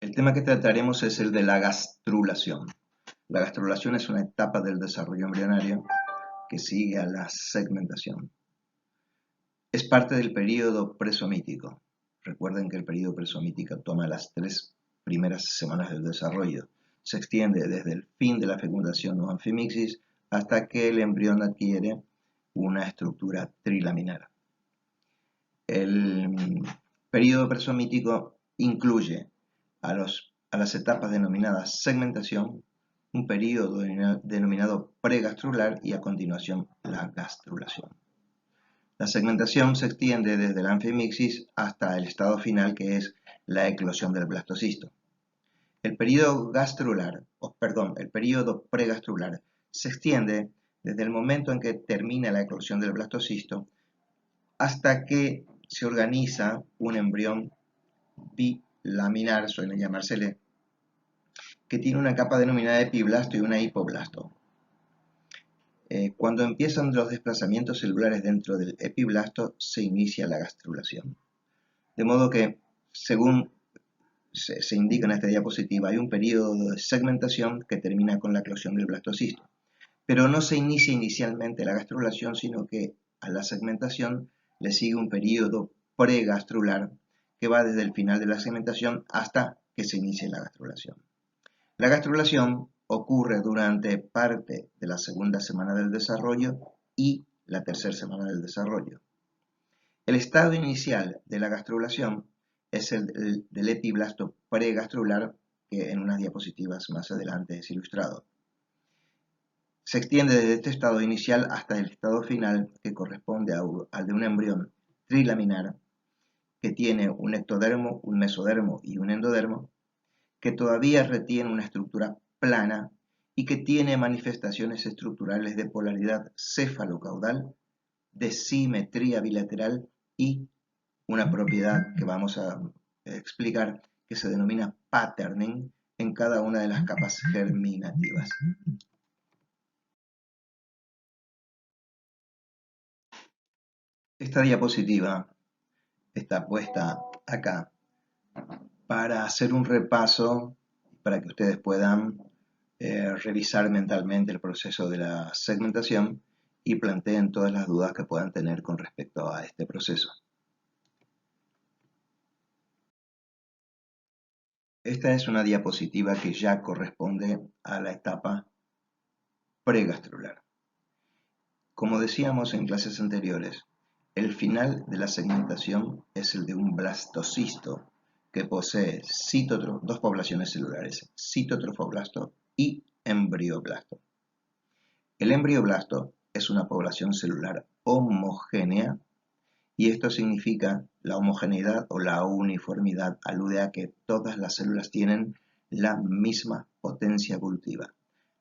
El tema que trataremos es el de la gastrulación. La gastrulación es una etapa del desarrollo embrionario que sigue a la segmentación. Es parte del período presomítico. Recuerden que el período presomítico toma las 3 primeras semanas del desarrollo. Se extiende desde el fin de la fecundación o anfimixis hasta que el embrión adquiere una estructura trilaminar. El período presomítico incluye a las etapas denominadas segmentación, un periodo denominado pregastrular y a continuación la gastrulación. La segmentación se extiende desde la anfimixis hasta el estado final, que es la eclosión del blastocisto. El periodo pregastrular se extiende desde el momento en que termina la eclosión del blastocisto hasta que se organiza un embrión bilaminar, suele llamársele, que tiene una capa denominada epiblasto y una hipoblasto. Cuando empiezan los desplazamientos celulares dentro del epiblasto, se inicia la gastrulación. De modo que, según se indica en esta diapositiva, hay un periodo de segmentación que termina con la eclosión del blastocisto. Pero no se inicia inicialmente la gastrulación, sino que a la segmentación le sigue un periodo pregastrular que va desde el final de la segmentación hasta que se inicie la gastrulación. La gastrulación ocurre durante parte de la segunda semana del desarrollo y la tercera semana del desarrollo. El estado inicial de la gastrulación es el del epiblasto pregastrular, que en unas diapositivas más adelante es ilustrado. Se extiende desde este estado inicial hasta el estado final, que corresponde al de un embrión trilaminar, que tiene un ectodermo, un mesodermo y un endodermo, que todavía retiene una estructura plana y que tiene manifestaciones estructurales de polaridad cefalocaudal, de simetría bilateral y una propiedad que vamos a explicar que se denomina patterning en cada una de las capas germinativas. Esta diapositiva está puesta acá para hacer un repaso, para que ustedes puedan revisar mentalmente el proceso de la segmentación y planteen todas las dudas que puedan tener con respecto a este proceso. Esta es una diapositiva que ya corresponde a la etapa pregastrular. Como decíamos en clases anteriores, el final de la segmentación es el de un blastocisto que posee dos poblaciones celulares, citotrofoblasto y embrioblasto. El embrioblasto es una población celular homogénea y esto significa la homogeneidad o la uniformidad, alude a que todas las células tienen la misma potencia evolutiva.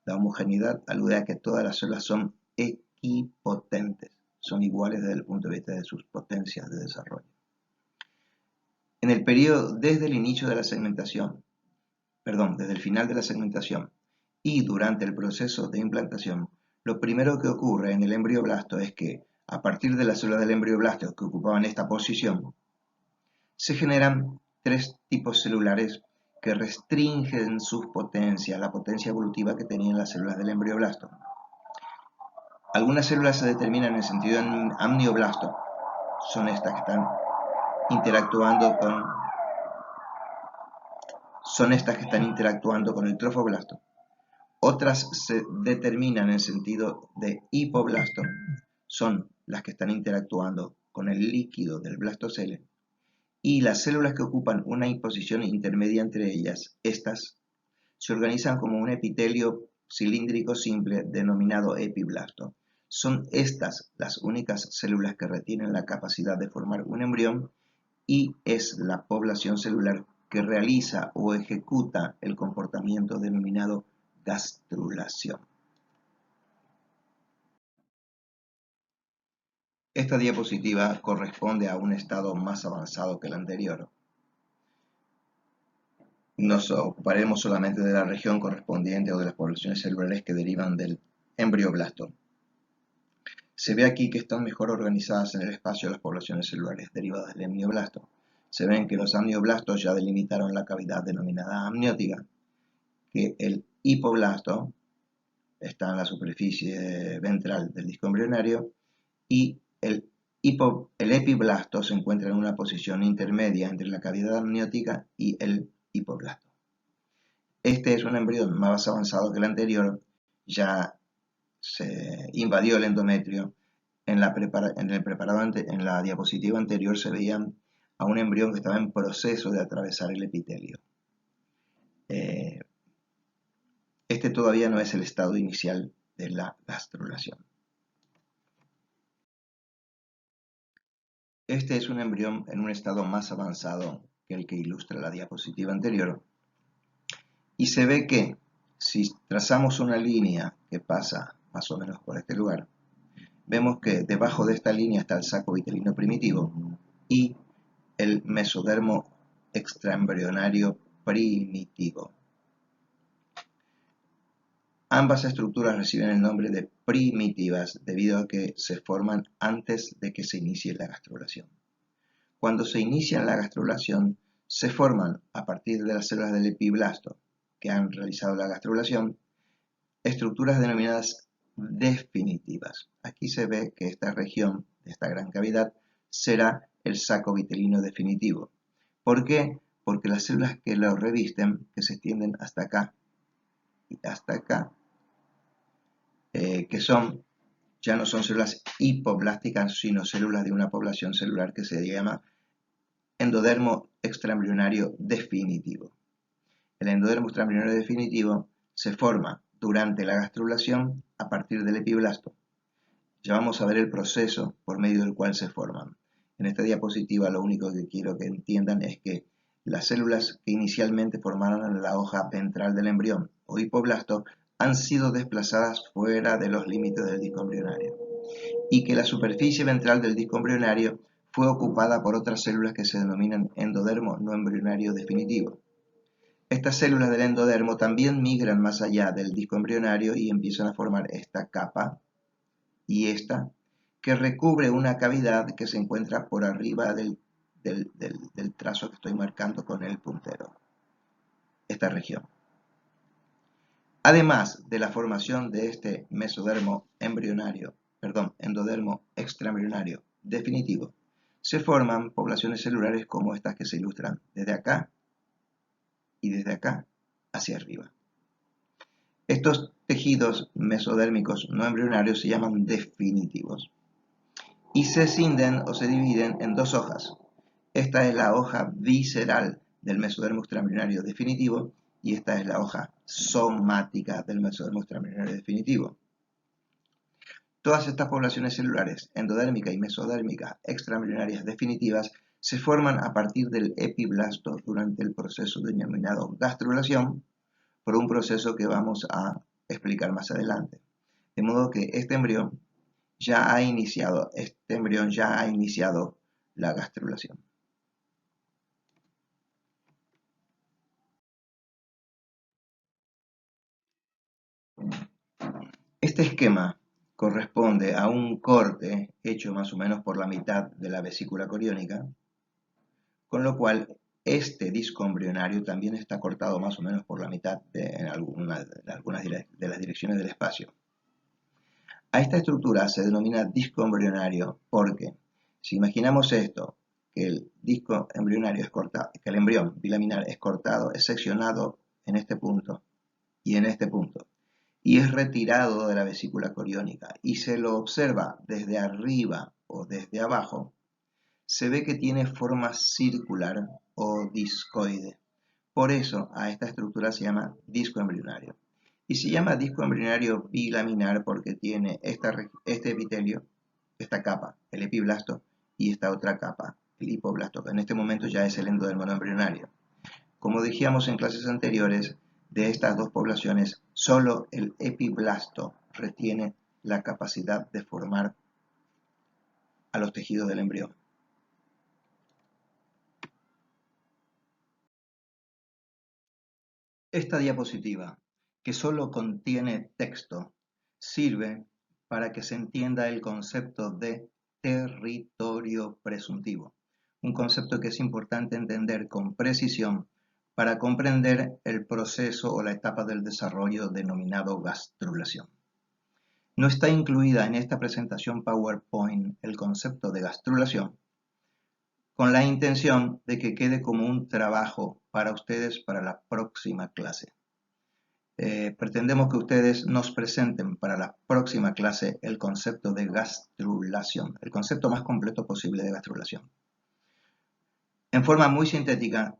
La homogeneidad alude a que todas las células son equipotentes, son iguales desde el punto de vista de sus potencias de desarrollo. En el periodo desde el inicio de la segmentación, desde el final de la segmentación y durante el proceso de implantación, lo primero que ocurre en el embrioblasto es que a partir de las células del embrioblasto que ocupaban esta posición, se generan 3 tipos celulares que restringen sus potencias, la potencia evolutiva que tenían las células del embrioblasto. Algunas células se determinan en sentido amnioblasto, son estas que están interactuando con el trofoblasto. Otras se determinan en sentido de hipoblasto, son las que están interactuando con el líquido del blastocele, y las células que ocupan una posición intermedia entre ellas, estas se organizan como un epitelio cilíndrico simple denominado epiblasto. Son estas las únicas células que retienen la capacidad de formar un embrión y es la población celular que realiza o ejecuta el comportamiento denominado gastrulación. Esta diapositiva corresponde a un estado más avanzado que el anterior. Nos ocuparemos solamente de la región correspondiente o de las poblaciones celulares que derivan del embrioblasto. Se ve aquí que están mejor organizadas en el espacio las poblaciones celulares derivadas del embrioblasto, Se ven que los amnioblastos ya delimitaron la cavidad denominada amniótica, que el hipoblasto está en la superficie ventral del disco embrionario y el epiblasto se encuentra en una posición intermedia entre la cavidad amniótica y el hipoblasto. Este es un embrión más avanzado que el anterior, ya se invadió el endometrio. En la diapositiva anterior se veían a un embrión que estaba en proceso de atravesar el epitelio. Este todavía no es el estado inicial de la gastrulación. Este es un embrión en un estado más avanzado que el que ilustra la diapositiva anterior. Y se ve que si trazamos una línea que pasa más o menos por este lugar, vemos que debajo de esta línea está el saco vitelino primitivo y el mesodermo extraembrionario primitivo. Ambas estructuras reciben el nombre de primitivas debido a que se forman antes de que se inicie la gastrulación. Cuando se inicia la gastrulación, se forman a partir de las células del epiblasto que han realizado la gastrulación estructuras denominadas definitivas. Aquí se ve que esta región, esta gran cavidad, será el saco vitelino definitivo. ¿Por qué? Porque las células que lo revisten, que se extienden hasta acá y hasta acá, ya no son células hipoblásticas, sino células de una población celular que se llama endodermo extraembrionario definitivo. El endodermo extraembrionario definitivo se forma durante la gastrulación a partir del epiblasto. Ya vamos a ver el proceso por medio del cual se forman. En esta diapositiva lo único que quiero que entiendan es que las células que inicialmente formaron la hoja ventral del embrión o hipoblasto han sido desplazadas fuera de los límites del disco embrionario y que la superficie ventral del disco embrionario fue ocupada por otras células que se denominan endodermo no embrionario definitivo. Estas células del endodermo también migran más allá del disco embrionario y empiezan a formar esta capa y esta que recubre una cavidad que se encuentra por arriba del trazo que estoy marcando con el puntero, esta región. Además de la formación de este mesodermo endodermo extraembrionario definitivo, se forman poblaciones celulares como estas que se ilustran desde acá y desde acá hacia arriba. Estos tejidos mesodérmicos no embrionarios se llaman definitivos y se escinden o se dividen en dos hojas. Esta es la hoja visceral del mesodermo extraembrionario definitivo y esta es la hoja somática del mesodermo extraembrionario definitivo. Todas estas poblaciones celulares, endodérmica y mesodérmica extraembrionarias definitivas, se forman a partir del epiblasto durante el proceso denominado gastrulación, por un proceso que vamos a explicar más adelante. De modo que este embrión ya ha iniciado la gastrulación. Este esquema corresponde a un corte hecho más o menos por la mitad de la vesícula coriónica, con lo cual este disco embrionario también está cortado más o menos por la mitad en algunas de las direcciones del espacio. A esta estructura se denomina disco embrionario porque, si imaginamos esto, que el disco embrionario es cortado, que el embrión bilaminar es cortado, es seccionado en este punto y en este punto, y es retirado de la vesícula coriónica y se lo observa desde arriba o desde abajo, se ve que tiene forma circular o discoide. Por eso a esta estructura se llama disco embrionario. Y se llama disco embrionario bilaminar porque tiene este epitelio, esta capa, el epiblasto, y esta otra capa, el hipoblasto, que en este momento ya es el endodermo no embrionario. Como dijimos en clases anteriores, de estas dos poblaciones, solo el epiblasto retiene la capacidad de formar a los tejidos del embrión. Esta diapositiva, que solo contiene texto, sirve para que se entienda el concepto de territorio presuntivo, un concepto que es importante entender con precisión para comprender el proceso o la etapa del desarrollo denominado gastrulación. No está incluida en esta presentación PowerPoint el concepto de gastrulación, con la intención de que quede como un trabajo para ustedes para la próxima clase. Pretendemos que ustedes nos presenten para la próxima clase el concepto de gastrulación, el concepto más completo posible de gastrulación. En forma muy sintética,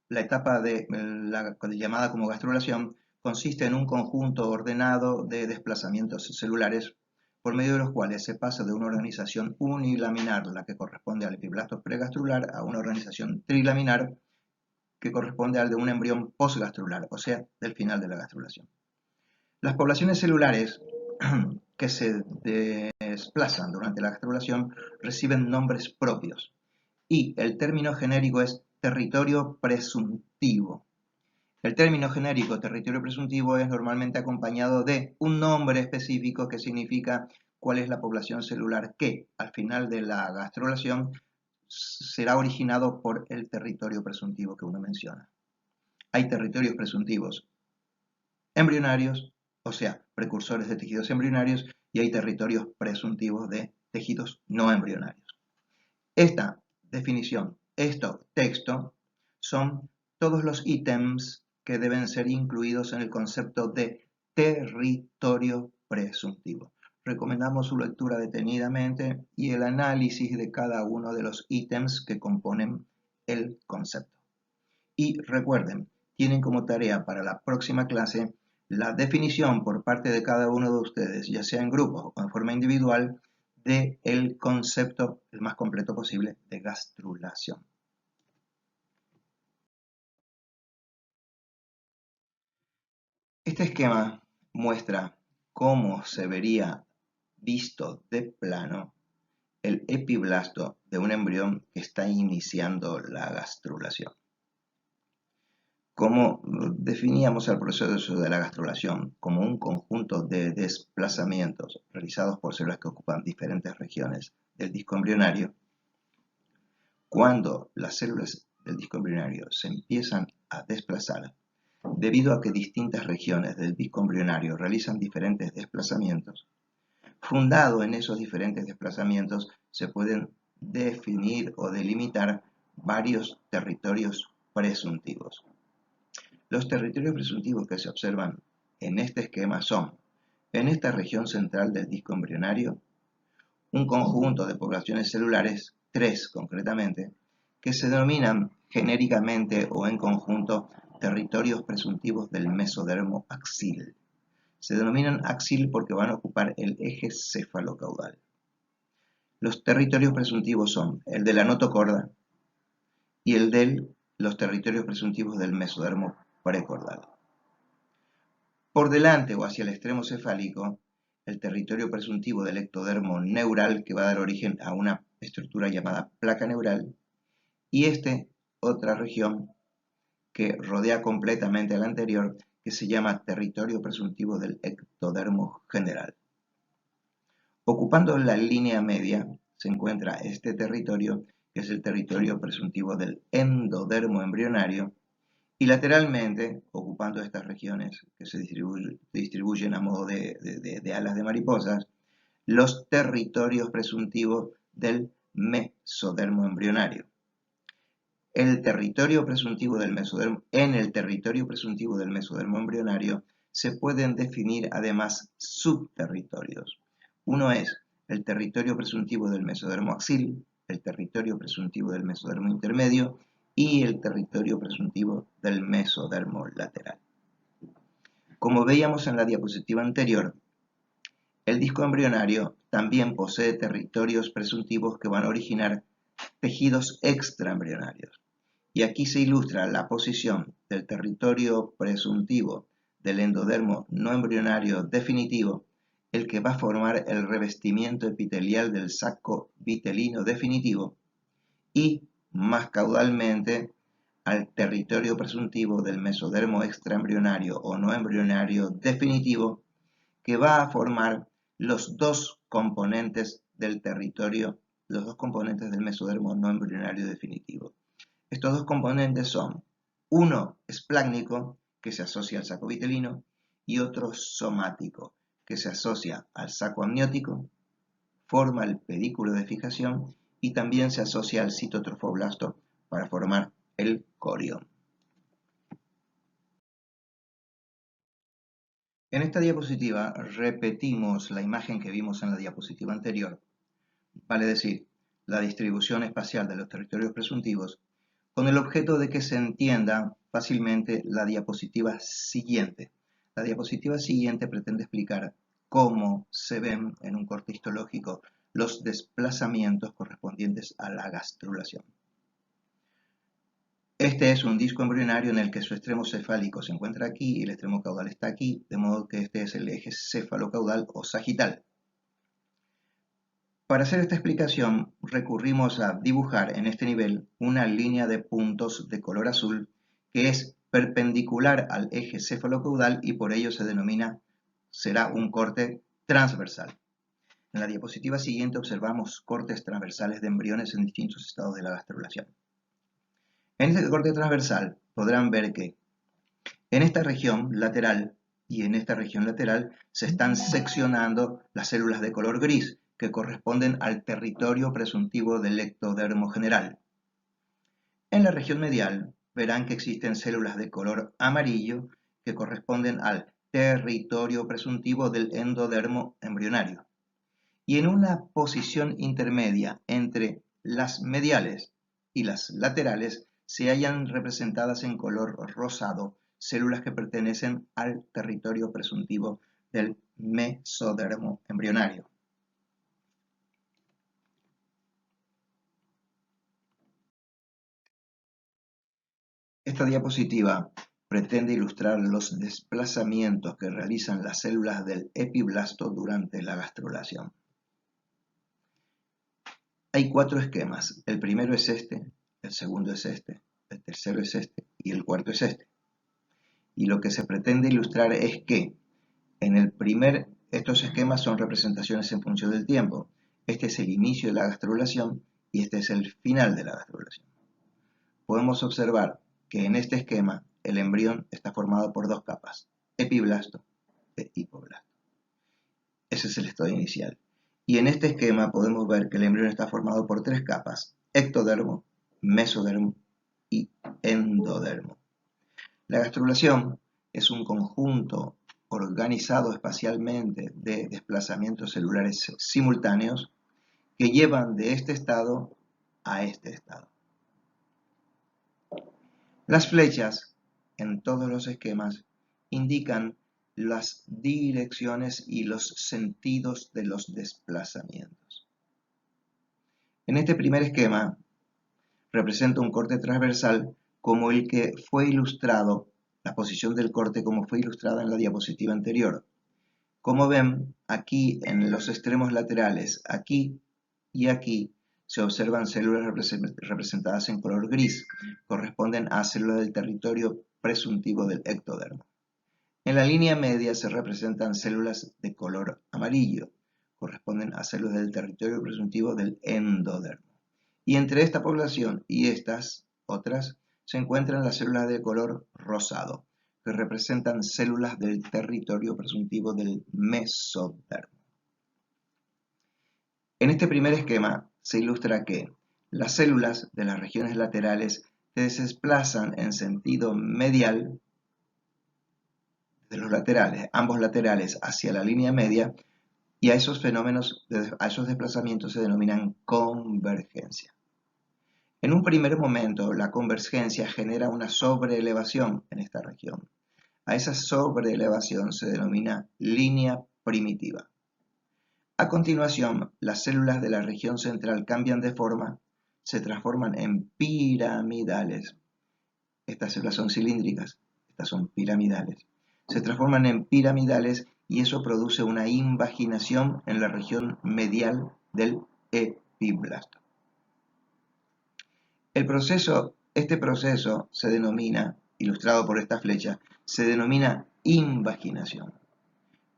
la etapa de la llamada como gastrulación consiste en un conjunto ordenado de desplazamientos celulares por medio de los cuales se pasa de una organización unilaminar, la que corresponde al epiblasto pregastrular, a una organización trilaminar, que corresponde al de un embrión postgastrular, o sea, del final de la gastrulación. Las poblaciones celulares que se desplazan durante la gastrulación reciben nombres propios y el término genérico es territorio presuntivo. El término genérico territorio presuntivo es normalmente acompañado de un nombre específico que significa cuál es la población celular que, al final de la gastrulación, será originado por el territorio presuntivo que uno menciona. Hay territorios presuntivos embrionarios, o sea, precursores de tejidos embrionarios, y hay territorios presuntivos de tejidos no embrionarios. Esta definición, este texto, son todos los ítems que deben ser incluidos en el concepto de territorio presuntivo. Recomendamos su lectura detenidamente y el análisis de cada uno de los ítems que componen el concepto. Y recuerden, tienen como tarea para la próxima clase la definición por parte de cada uno de ustedes, ya sea en grupo o en forma individual, del concepto el más completo posible de gastrulación. Este esquema muestra cómo se vería visto de plano el epiblasto de un embrión que está iniciando la gastrulación. Como definíamos el proceso de la gastrulación como un conjunto de desplazamientos realizados por células que ocupan diferentes regiones del disco embrionario, cuando las células del disco embrionario se empiezan a desplazar, debido a que distintas regiones del disco embrionario realizan diferentes desplazamientos, fundado en esos diferentes desplazamientos se pueden definir o delimitar varios territorios presuntivos. Los territorios presuntivos que se observan en este esquema son, en esta región central del disco embrionario, un conjunto de poblaciones celulares, 3 concretamente, que se denominan genéricamente o en conjunto territorios presuntivos del mesodermo axil. Se denominan axil porque van a ocupar el eje cefalocaudal. Los territorios presuntivos son el de la notocorda y el de los territorios presuntivos del mesodermo precordal. Por delante o hacia el extremo cefálico, el territorio presuntivo del ectodermo neural, que va a dar origen a una estructura llamada placa neural, y otra región que rodea completamente al anterior, que se llama territorio presuntivo del ectodermo general. Ocupando la línea media se encuentra este territorio, que es el territorio presuntivo del endodermo embrionario, y lateralmente, ocupando estas regiones que se distribuyen a modo de alas de mariposas, los territorios presuntivos del mesodermo embrionario. En el territorio presuntivo del mesodermo embrionario se pueden definir además subterritorios. Uno es el territorio presuntivo del mesodermo axil, el territorio presuntivo del mesodermo intermedio y el territorio presuntivo del mesodermo lateral. Como veíamos en la diapositiva anterior, el disco embrionario también posee territorios presuntivos que van a originar tejidos extraembrionarios. Y aquí se ilustra la posición del territorio presuntivo del endodermo no embrionario definitivo, el que va a formar el revestimiento epitelial del saco vitelino definitivo, y más caudalmente al territorio presuntivo del mesodermo extraembrionario o no embrionario definitivo, que va a formar los dos componentes del territorio los dos componentes del mesodermo no embrionario definitivo. Estos dos componentes son uno esplácnico, que se asocia al saco vitelino, y otro somático, que se asocia al saco amniótico, forma el pedículo de fijación y también se asocia al citotrofoblasto para formar el corión. En esta diapositiva repetimos la imagen que vimos en la diapositiva anterior, vale decir, la distribución espacial de los territorios presuntivos, con el objeto de que se entienda fácilmente la diapositiva siguiente. La diapositiva siguiente pretende explicar cómo se ven en un corte histológico los desplazamientos correspondientes a la gastrulación. Este es un disco embrionario en el que su extremo cefálico se encuentra aquí y el extremo caudal está aquí, de modo que este es el eje cefalocaudal o sagital. Para hacer esta explicación, recurrimos a dibujar en este nivel una línea de puntos de color azul que es perpendicular al eje cefalocaudal y por ello será un corte transversal. En la diapositiva siguiente observamos cortes transversales de embriones en distintos estados de la gastrulación. En este corte transversal podrán ver que en esta región lateral y en esta región lateral se están seccionando las células de color gris que corresponden al territorio presuntivo del ectodermo general. En la región medial verán que existen células de color amarillo que corresponden al territorio presuntivo del endodermo embrionario. Y en una posición intermedia entre las mediales y las laterales se hallan representadas en color rosado células que pertenecen al territorio presuntivo del mesodermo embrionario. Esta diapositiva pretende ilustrar los desplazamientos que realizan las células del epiblasto durante la gastrulación. Hay 4 esquemas. El primero es este, el segundo es este, el tercero es este y el cuarto es este. Y lo que se pretende ilustrar es que estos esquemas son representaciones en función del tiempo. Este es el inicio de la gastrulación y este es el final de la gastrulación. Podemos observar que en este esquema el embrión está formado por 2 capas, epiblasto e hipoblasto. Ese es el estado inicial. Y en este esquema podemos ver que el embrión está formado por 3 capas, ectodermo, mesodermo y endodermo. La gastrulación es un conjunto organizado espacialmente de desplazamientos celulares simultáneos que llevan de este estado a este estado. Las flechas en todos los esquemas indican las direcciones y los sentidos de los desplazamientos. En este primer esquema representa un corte transversal como el que fue ilustrado, la posición del corte como fue ilustrada en la diapositiva anterior. Como ven, aquí en los extremos laterales, aquí y aquí, se observan células representadas en color gris, corresponden a células del territorio presuntivo del ectodermo. En la línea media se representan células de color amarillo, corresponden a células del territorio presuntivo del endodermo. Y entre esta población y estas otras se encuentran las células de color rosado, que representan células del territorio presuntivo del mesodermo. En este primer esquema se ilustra que las células de las regiones laterales se desplazan en sentido medial de los laterales, ambos laterales hacia la línea media, y a esos fenómenos, a esos desplazamientos se denominan convergencia. En un primer momento, la convergencia genera una sobreelevación en esta región. A esa sobreelevación se denomina línea primitiva. A continuación, las células de la región central cambian de forma, se transforman en piramidales. Estas células son cilíndricas, estas son piramidales. Se transforman en piramidales y eso produce una invaginación en la región medial del epiblasto. Este proceso se denomina, ilustrado por esta flecha, se denomina invaginación.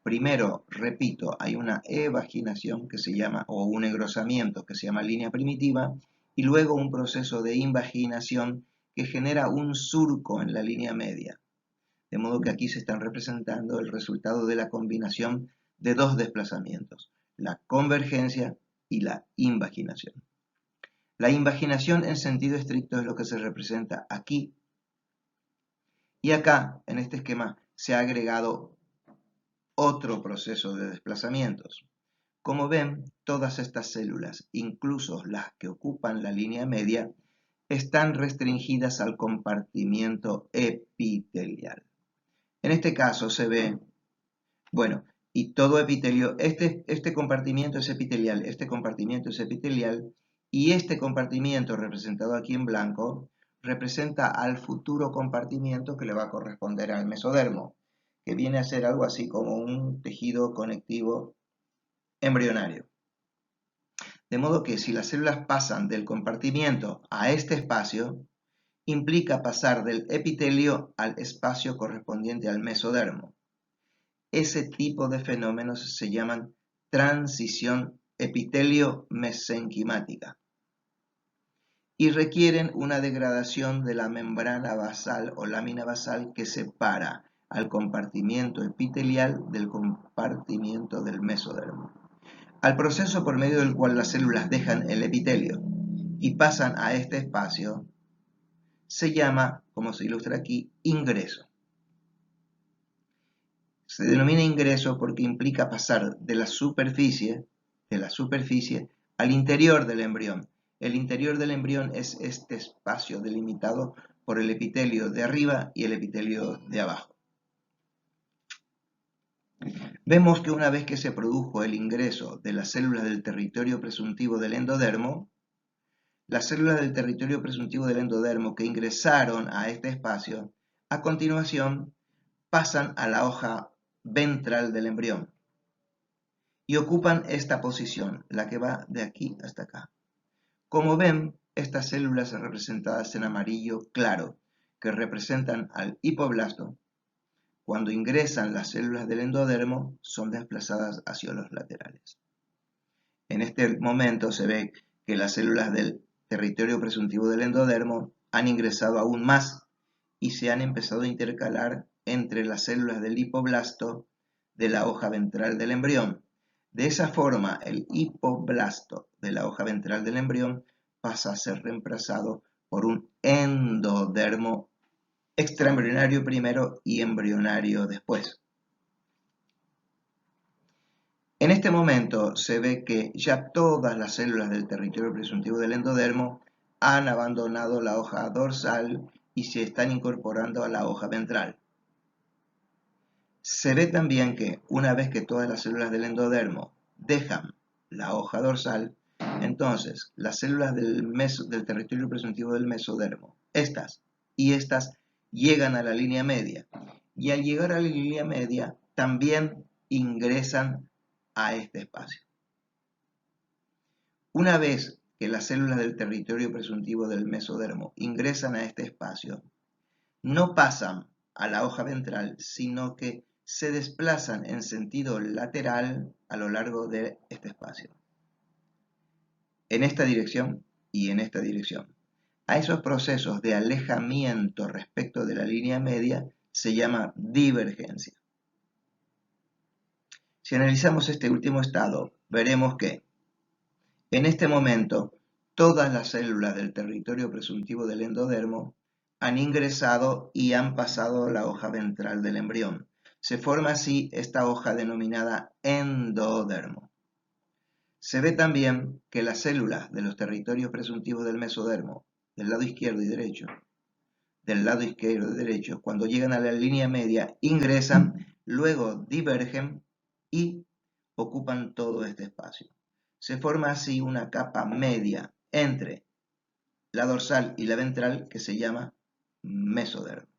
primero, repito, hay una evaginación que se llama, o un engrosamiento que se llama línea primitiva, y luego un proceso de invaginación que genera un surco en la línea media. De modo que aquí se están representando el resultado de la combinación de dos desplazamientos, la convergencia y la invaginación. La invaginación en sentido estricto es lo que se representa aquí. Y acá, en este esquema, se ha agregado otro proceso de desplazamientos. Como ven, todas estas células, incluso las que ocupan la línea media, están restringidas al compartimiento epitelial. En este caso se ve, bueno, y todo epitelio, este compartimiento es epitelial, este compartimiento es epitelial, y este compartimiento representado aquí en blanco representa al futuro compartimiento que le va a corresponder al mesodermo, que viene a ser algo así como un tejido conectivo embrionario. De modo que si las células pasan del compartimiento a este espacio, implica pasar del epitelio al espacio correspondiente al mesodermo. Ese tipo de fenómenos se llaman transición epitelio-mesenquimática y requieren una degradación de la membrana basal o lámina basal que separa al compartimiento epitelial del compartimiento del mesodermo. Al proceso por medio del cual las células dejan el epitelio y pasan a este espacio se llama, como se ilustra aquí, ingreso. Se denomina ingreso porque implica pasar de la superficie al interior del embrión. El interior del embrión es este espacio delimitado por el epitelio de arriba y el epitelio de abajo. Vemos que una vez que se produjo el ingreso de las células del territorio presuntivo del endodermo, las células del territorio presuntivo del endodermo que ingresaron a este espacio, a continuación pasan a la hoja ventral del embrión y ocupan esta posición, la que va de aquí hasta acá. Como ven, estas células representadas en amarillo claro, que representan al hipoblasto, cuando ingresan las células del endodermo, son desplazadas hacia los laterales. En este momento se ve que las células del territorio presuntivo del endodermo han ingresado aún más y se han empezado a intercalar entre las células del hipoblasto de la hoja ventral del embrión. De esa forma, el hipoblasto de la hoja ventral del embrión pasa a ser reemplazado por un endodermo extraembrionario primero y embrionario después. En este momento se ve que ya todas las células del territorio presuntivo del endodermo han abandonado la hoja dorsal y se están incorporando a la hoja ventral. Se ve también que una vez que todas las células del endodermo dejan la hoja dorsal, entonces las células del territorio presuntivo del mesodermo, estas y estas, llegan a la línea media. Y al llegar a la línea media, también ingresan a este espacio. Una vez que las células del territorio presuntivo del mesodermo ingresan a este espacio, no pasan a la hoja ventral, sino que se desplazan en sentido lateral a lo largo de este espacio. En esta dirección y en esta dirección. A esos procesos de alejamiento respecto de la línea media se llama divergencia. Si analizamos este último estado, veremos que en este momento todas las células del territorio presuntivo del endodermo han ingresado y han pasado la hoja ventral del embrión. Se forma así esta hoja denominada endodermo. Se ve también que las células de los territorios presuntivos del mesodermo, del lado izquierdo y derecho, cuando llegan a la línea media, ingresan, luego divergen y ocupan todo este espacio. Se forma así una capa media entre la dorsal y la ventral que se llama mesodermo.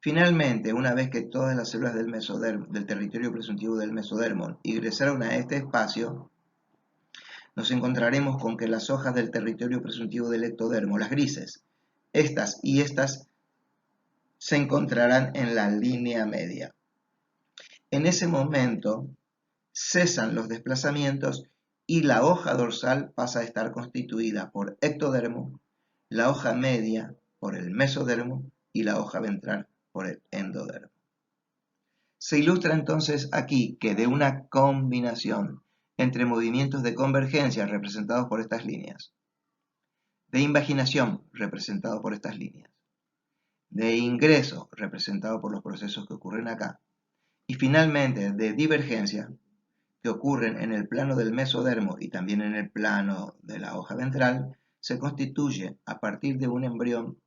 Finalmente, una vez que todas las células del territorio presuntivo del mesodermo ingresaron a este espacio, nos encontraremos con que las hojas del territorio presuntivo del ectodermo, las grises, estas y estas, se encontrarán en la línea media. En ese momento cesan los desplazamientos y la hoja dorsal pasa a estar constituida por ectodermo, la hoja media por el mesodermo y la hoja ventral por el endodermo. Se ilustra entonces aquí que de una combinación entre movimientos de convergencia representados por estas líneas, de invaginación representado por estas líneas, de ingreso representado por los procesos que ocurren acá, y finalmente de divergencia que ocurren en el plano del mesodermo y también en el plano de la hoja ventral, se constituye a partir de un embrión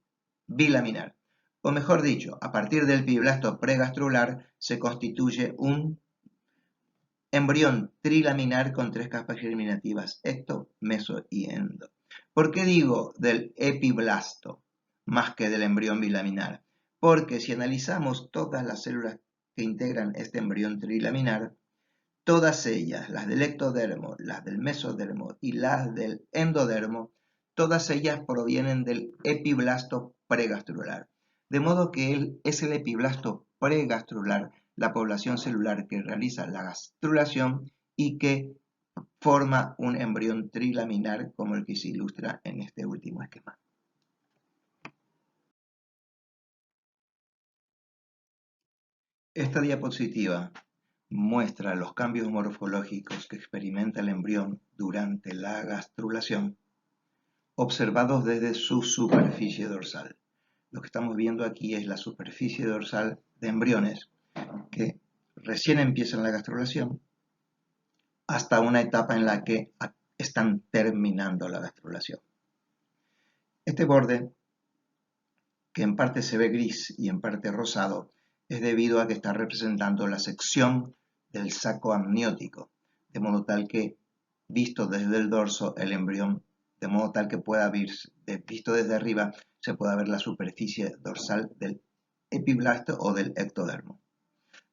bilaminar. O mejor dicho, a partir del epiblasto pregastrular se constituye un embrión trilaminar con 3 capas germinativas, ecto, meso y endo. ¿Por qué digo del epiblasto más que del embrión bilaminar? Porque si analizamos todas las células que integran este embrión trilaminar, todas ellas, las del ectodermo, las del mesodermo y las del endodermo, todas ellas provienen del epiblasto pregastrular. De modo que es el epiblasto pregastrular la población celular que realiza la gastrulación y que forma un embrión trilaminar como el que se ilustra en este último esquema. Esta diapositiva muestra los cambios morfológicos que experimenta el embrión durante la gastrulación, observados desde su superficie dorsal. Lo que estamos viendo aquí es la superficie dorsal de embriones que recién empiezan la gastrulación hasta una etapa en la que están terminando la gastrulación. Este borde, que en parte se ve gris y en parte rosado, es debido a que está representando la sección del saco amniótico, de modo tal que, visto desde el dorso, el embrión, de modo tal que pueda visto desde arriba, se pueda ver la superficie dorsal del epiblasto o del ectodermo.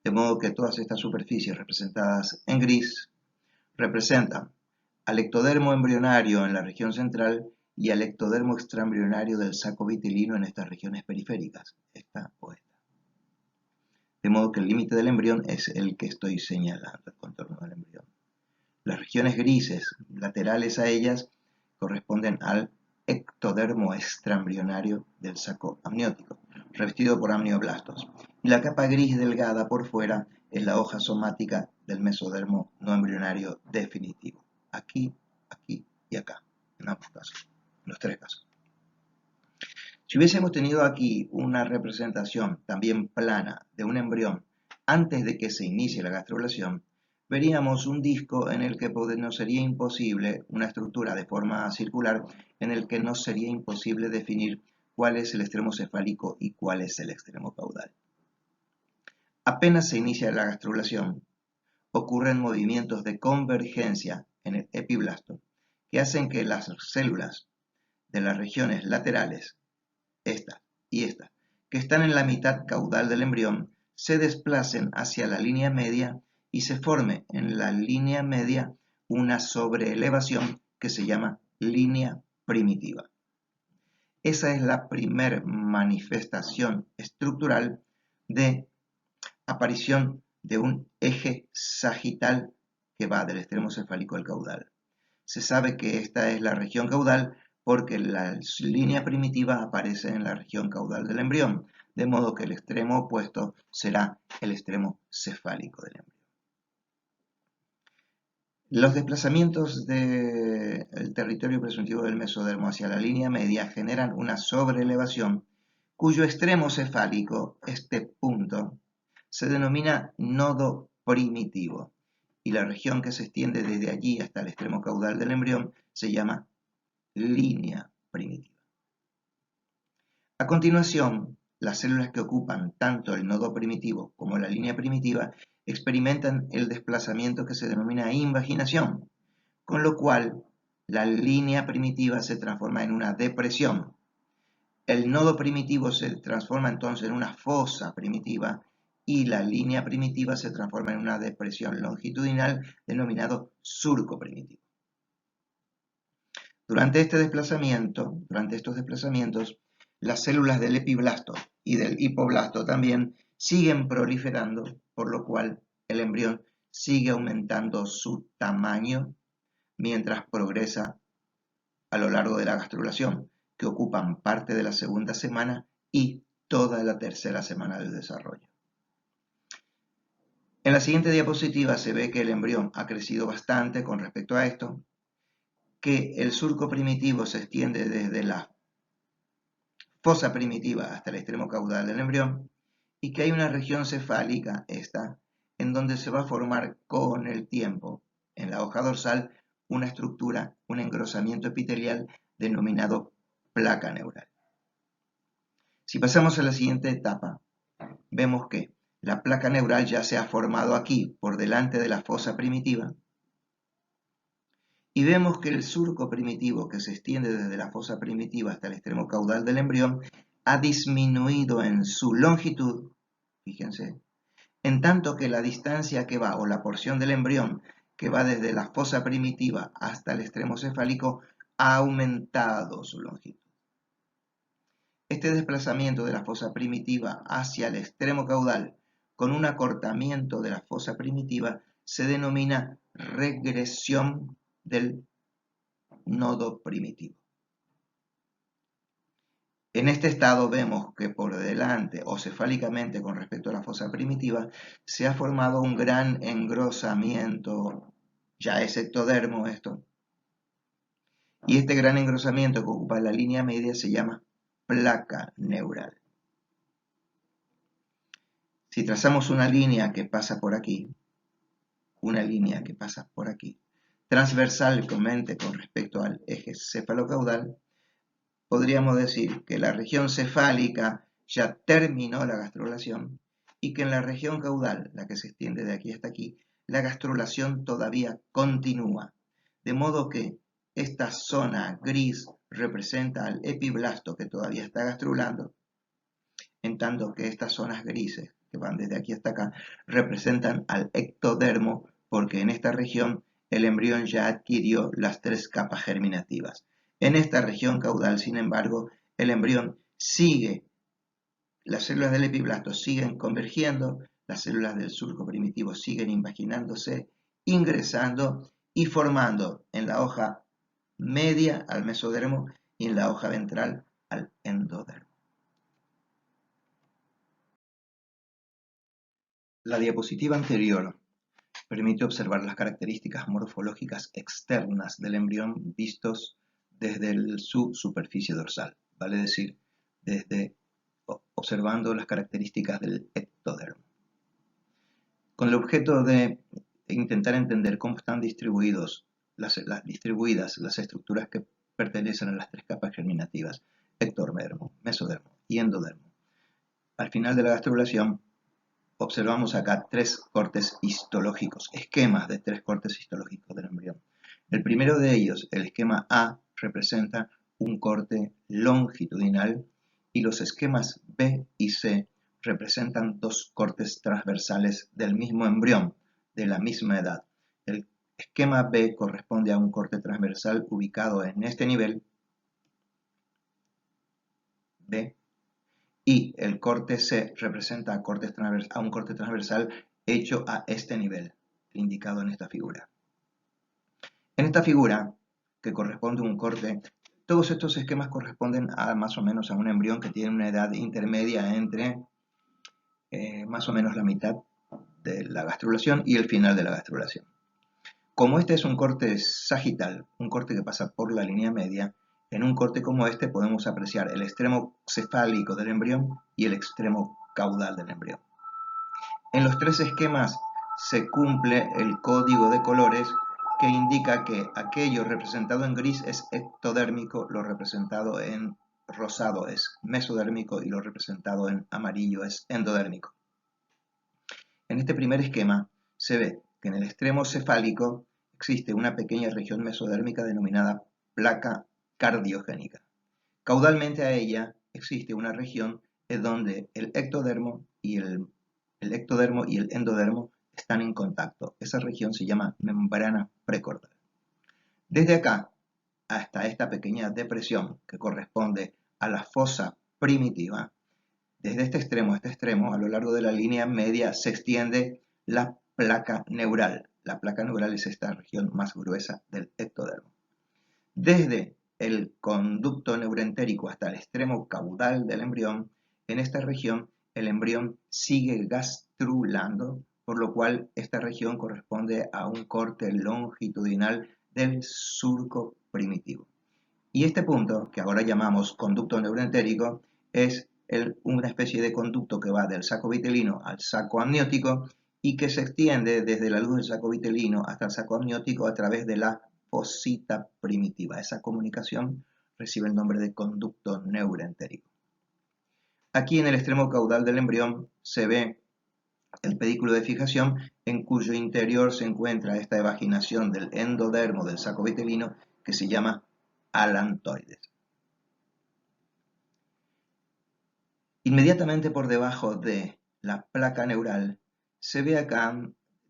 De modo que todas estas superficies representadas en gris representan al ectodermo embrionario en la región central y al ectodermo extraembrionario del saco vitilino en estas regiones periféricas, esta o esta. De modo que el límite del embrión es el que estoy señalando, el contorno del embrión. Las regiones grises laterales a ellas corresponden al ectodermo extraembrionario del saco amniótico, revestido por amnioblastos. Y la capa gris delgada por fuera es la hoja somática del mesodermo no embrionario definitivo. Aquí, aquí y acá, en ambos casos, en los 3 casos. Si hubiésemos tenido aquí una representación también plana de un embrión antes de que se inicie la gastrulación, veríamos un disco en el que nos sería imposible, una estructura de forma circular, en el que nos sería imposible definir cuál es el extremo cefálico y cuál es el extremo caudal. Apenas se inicia la gastrulación, ocurren movimientos de convergencia en el epiblasto que hacen que las células de las regiones laterales, esta y esta, que están en la mitad caudal del embrión, se desplacen hacia la línea media y se forme en la línea media una sobreelevación que se llama línea primitiva. Esa es la primera manifestación estructural de aparición de un eje sagital que va del extremo cefálico al caudal. Se sabe que esta es la región caudal porque la línea primitiva aparece en la región caudal del embrión, de modo que el extremo opuesto será el extremo cefálico del embrión. Los desplazamientos del territorio presuntivo del mesodermo hacia la línea media generan una sobreelevación cuyo extremo cefálico, este punto, se denomina nodo primitivo y la región que se extiende desde allí hasta el extremo caudal del embrión se llama línea primitiva. A continuación, las células que ocupan tanto el nodo primitivo como la línea primitiva experimentan el desplazamiento que se denomina invaginación, con lo cual la línea primitiva se transforma en una depresión. El nodo primitivo se transforma entonces en una fosa primitiva y la línea primitiva se transforma en una depresión longitudinal denominado surco primitivo. Durante estos desplazamientos, las células del epiblasto y del hipoblasto también siguen proliferando, por lo cual el embrión sigue aumentando su tamaño mientras progresa a lo largo de la gastrulación, que ocupan parte de la segunda semana y toda la tercera semana del desarrollo. En la siguiente diapositiva se ve que el embrión ha crecido bastante con respecto a esto, que el surco primitivo se extiende desde la fosa primitiva hasta el extremo caudal del embrión y que hay una región cefálica, esta, en donde se va a formar con el tiempo, en la hoja dorsal, una estructura, un engrosamiento epitelial denominado placa neural. Si pasamos a la siguiente etapa, vemos que la placa neural ya se ha formado aquí, por delante de la fosa primitiva, y vemos que el surco primitivo que se extiende desde la fosa primitiva hasta el extremo caudal del embrión ha disminuido en su longitud, fíjense, en tanto que la distancia que va, o la porción del embrión que va desde la fosa primitiva hasta el extremo cefálico, ha aumentado su longitud. Este desplazamiento de la fosa primitiva hacia el extremo caudal con un acortamiento de la fosa primitiva se denomina regresión del nodo primitivo. En este estado vemos que por delante o cefálicamente con respecto a la fosa primitiva se ha formado un gran engrosamiento, ya es ectodermo esto, y este gran engrosamiento que ocupa la línea media se llama placa neural. Si trazamos una línea que pasa por aquí, transversalmente con respecto al eje cefalocaudal, podríamos decir que la región cefálica ya terminó la gastrulación y que en la región caudal, la que se extiende de aquí hasta aquí, la gastrulación todavía continúa. De modo que esta zona gris representa al epiblasto que todavía está gastrulando, en tanto que estas zonas grises, que van desde aquí hasta acá, representan al ectodermo, porque en esta región el embrión ya adquirió las 3 capas germinativas. En esta región caudal, sin embargo, el embrión sigue, las células del epiblasto siguen convergiendo, las células del surco primitivo siguen invaginándose, ingresando y formando en la hoja media al mesodermo y en la hoja ventral al endodermo. La diapositiva anterior permite observar las características morfológicas externas del embrión vistos desde su superficie dorsal, vale decir, observando las características del ectodermo. Con el objeto de intentar entender cómo están distribuidas las estructuras que pertenecen a las 3 capas germinativas, ectodermo, mesodermo y endodermo. Al final de la gastrulación, observamos acá 3 cortes histológicos, esquemas de 3 cortes histológicos del embrión. El primero de ellos, el esquema A, representa un corte longitudinal y los esquemas B y C representan 2 cortes transversales del mismo embrión, de la misma edad. El esquema B corresponde a un corte transversal ubicado en este nivel, B, y el corte C representa a un corte transversal hecho a este nivel, indicado en esta figura. En esta figura, que corresponde a un corte, todos estos esquemas corresponden a más o menos a un embrión que tiene una edad intermedia entre más o menos la mitad de la gastrulación y el final de la gastrulación. Como este es un corte sagital, un corte que pasa por la línea media, en un corte como este podemos apreciar el extremo cefálico del embrión y el extremo caudal del embrión. En los 3 esquemas se cumple el código de colores que indica que aquello representado en gris es ectodérmico, lo representado en rosado es mesodérmico y lo representado en amarillo es endodérmico. En este primer esquema se ve que en el extremo cefálico existe una pequeña región mesodérmica denominada placa cardiogénica. Caudalmente a ella existe una región en donde el ectodermo y el endodermo están en contacto. Esa región se llama membrana precordal. Desde acá hasta esta pequeña depresión que corresponde a la fosa primitiva, desde este extremo a este extremo, a lo largo de la línea media, se extiende la placa neural. La placa neural es esta región más gruesa del ectodermo. Desde el conducto neuroentérico hasta el extremo caudal del embrión, en esta región el embrión sigue gastrulando, por lo cual esta región corresponde a un corte longitudinal del surco primitivo. Y este punto, que ahora llamamos conducto neuroentérico, es una especie de conducto que va del saco vitelino al saco amniótico y que se extiende desde la luz del saco vitelino hasta el saco amniótico a través de la fosita primitiva. Esa comunicación recibe el nombre de conducto neuroentérico. Aquí en el extremo caudal del embrión se ve el pedículo de fijación, en cuyo interior se encuentra esta evaginación del endodermo del saco vitelino que se llama alantoides. Inmediatamente por debajo de la placa neural se ve acá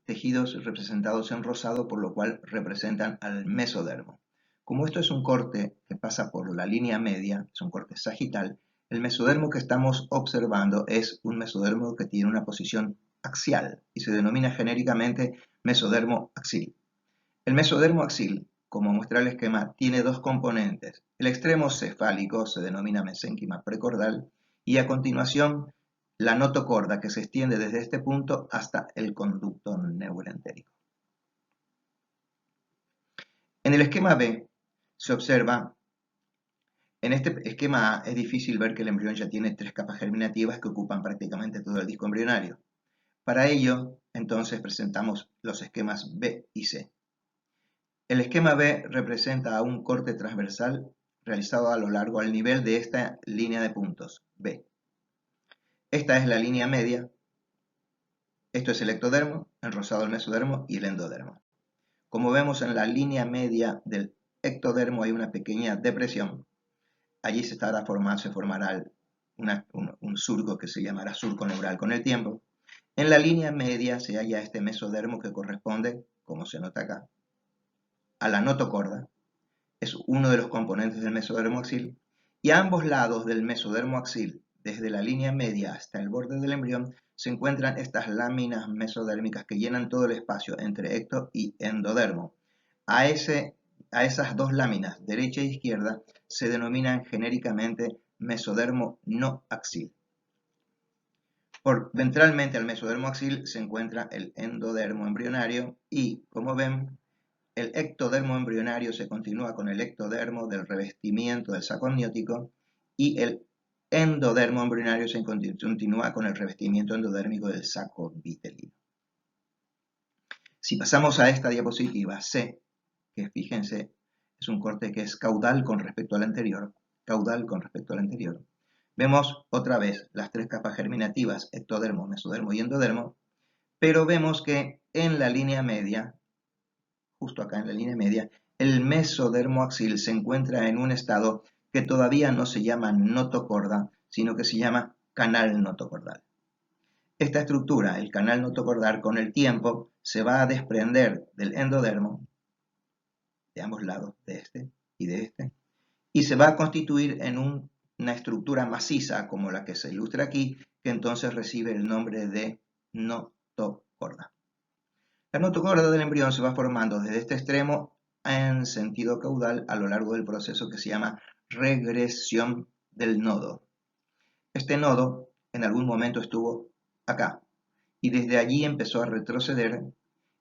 tejidos representados en rosado, por lo cual representan al mesodermo. Como esto es un corte que pasa por la línea media, es un corte sagital, el mesodermo que estamos observando es un mesodermo que tiene una posición axial y se denomina genéricamente mesodermo axil. El mesodermo axil, como muestra el esquema, tiene dos componentes. El extremo cefálico se denomina mesénquima precordal y a continuación la notocorda que se extiende desde este punto hasta el conducto neuroentérico. En el esquema B se observa, en este esquema A es difícil ver que el embrión ya tiene 3 capas germinativas que ocupan prácticamente todo el disco embrionario. Para ello, entonces presentamos los esquemas B y C. El esquema B representa un corte transversal realizado a lo largo al nivel de esta línea de puntos, B. Esta es la línea media, esto es el ectodermo, el rosado el mesodermo y el endodermo. Como vemos en la línea media del ectodermo hay una pequeña depresión. Allí se formará un surco que se llamará surco neural con el tiempo. En la línea media se halla este mesodermo que corresponde, como se nota acá, a la notocorda, es uno de los componentes del mesodermo axil, y a ambos lados del mesodermo axil, desde la línea media hasta el borde del embrión, se encuentran estas láminas mesodérmicas que llenan todo el espacio entre ecto y endodermo. A esas dos láminas, derecha e izquierda, se denominan genéricamente mesodermo no axil. Ventralmente al mesodermo axil se encuentra el endodermo embrionario y, como ven, el ectodermo embrionario se continúa con el ectodermo del revestimiento del saco amniótico y el endodermo embrionario se continúa con el revestimiento endodérmico del saco vitelino. Si pasamos a esta diapositiva C, que fíjense, es un corte que es caudal con respecto al anterior, vemos otra vez las 3 capas germinativas, ectodermo, mesodermo y endodermo, pero vemos que en la línea media, justo acá en la línea media, el mesodermo axil se encuentra en un estado que todavía no se llama notocorda, sino que se llama canal notocordal. Esta estructura, el canal notocordal, con el tiempo se va a desprender del endodermo, de ambos lados, de este y de este, y se va a constituir en una estructura maciza, como la que se ilustra aquí, que entonces recibe el nombre de notocorda. La notocorda del embrión se va formando desde este extremo en sentido caudal a lo largo del proceso que se llama regresión del nodo. Este nodo en algún momento estuvo acá y desde allí empezó a retroceder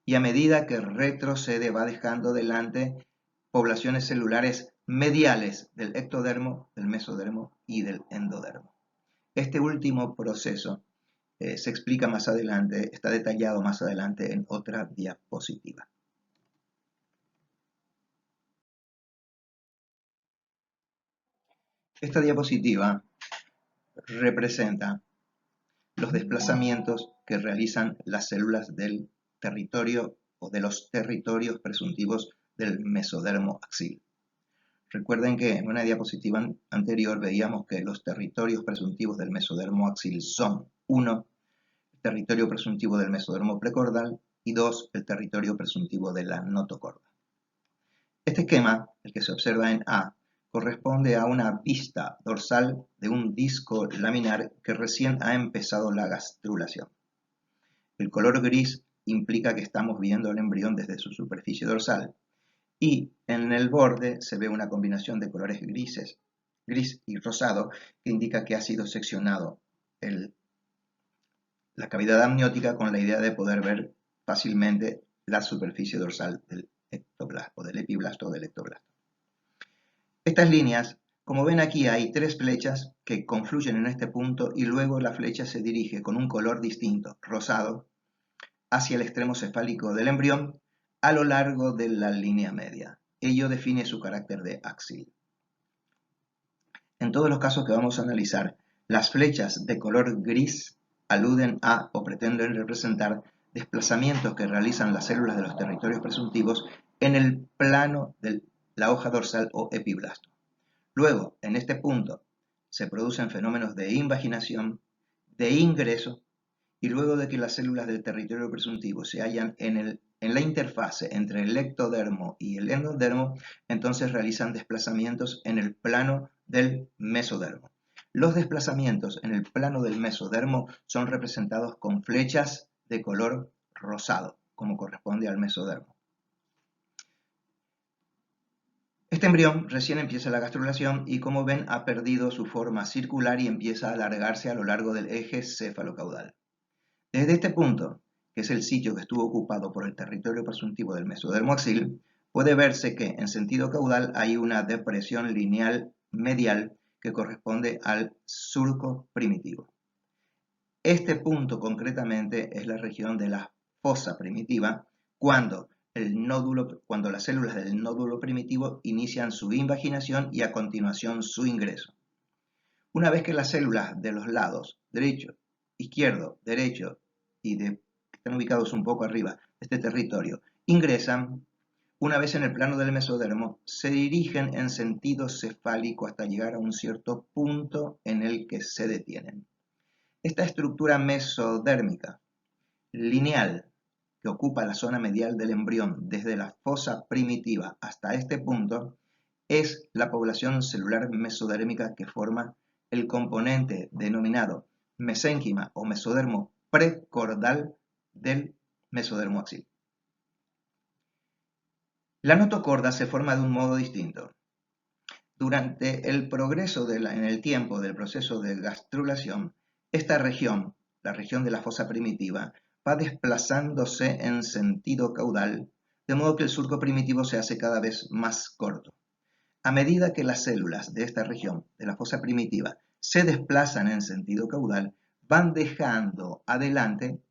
y a medida que retrocede va dejando delante poblaciones celulares mediales del ectodermo, del mesodermo y del endodermo. Este último proceso se explica más adelante, está detallado más adelante en otra diapositiva. Esta diapositiva representa los desplazamientos que realizan las células del territorio o de los territorios presuntivos del mesodermo axil. Recuerden que en una diapositiva anterior veíamos que los territorios presuntivos del mesodermo axil son 1, el territorio presuntivo del mesodermo precordal y 2, el territorio presuntivo de la notocorda. Este esquema, el que se observa en A, corresponde a una vista dorsal de un disco laminar que recién ha empezado la gastrulación. El color gris implica que estamos viendo al embrión desde su superficie dorsal. Y en el borde se ve una combinación de colores grises, gris y rosado, que indica que ha sido seccionado la cavidad amniótica con la idea de poder ver fácilmente la superficie dorsal del ectoplasma, del epiblasto o del ectoplasma. Estas líneas, como ven aquí, hay tres flechas que confluyen en este punto y luego la flecha se dirige con un color distinto, rosado, hacia el extremo cefálico del embrión a lo largo de la línea media. Ello define su carácter de axil. En todos los casos que vamos a analizar, las flechas de color gris aluden a o pretenden representar desplazamientos que realizan las células de los territorios presuntivos en el plano de la hoja dorsal o epiblasto. Luego, en este punto, se producen fenómenos de invaginación, de ingreso, y luego de que las células del territorio presuntivo se hallan en la interfase entre el ectodermo y el endodermo, entonces realizan desplazamientos en el plano del mesodermo. Los desplazamientos en el plano del mesodermo son representados con flechas de color rosado, como corresponde al mesodermo. Este embrión recién empieza la gastrulación y, como ven, ha perdido su forma circular y empieza a alargarse a lo largo del eje cefalocaudal. Desde este punto, que es el sitio que estuvo ocupado por el territorio presuntivo del mesodermo axil, puede verse que en sentido caudal hay una depresión lineal medial que corresponde al surco primitivo. Este punto concretamente es la región de la fosa primitiva cuando las células del nódulo primitivo inician su invaginación y a continuación su ingreso. Una vez que las células de los lados derecho, izquierdo, derecho y que están ubicados un poco arriba de este territorio ingresan, una vez en el plano del mesodermo, se dirigen en sentido cefálico hasta llegar a un cierto punto en el que se detienen. Esta estructura mesodérmica lineal que ocupa la zona medial del embrión desde la fosa primitiva hasta este punto es la población celular mesodérmica que forma el componente denominado mesénquima o mesodermo precordal del mesodermo axil. La notocorda se forma de un modo distinto. Durante el progreso en el tiempo del proceso de gastrulación, esta región, la región de la fosa primitiva, va desplazándose en sentido caudal, de modo que el surco primitivo se hace cada vez más corto. A medida que las células de esta región, de la fosa primitiva, se desplazan en sentido caudal, van dejando adelante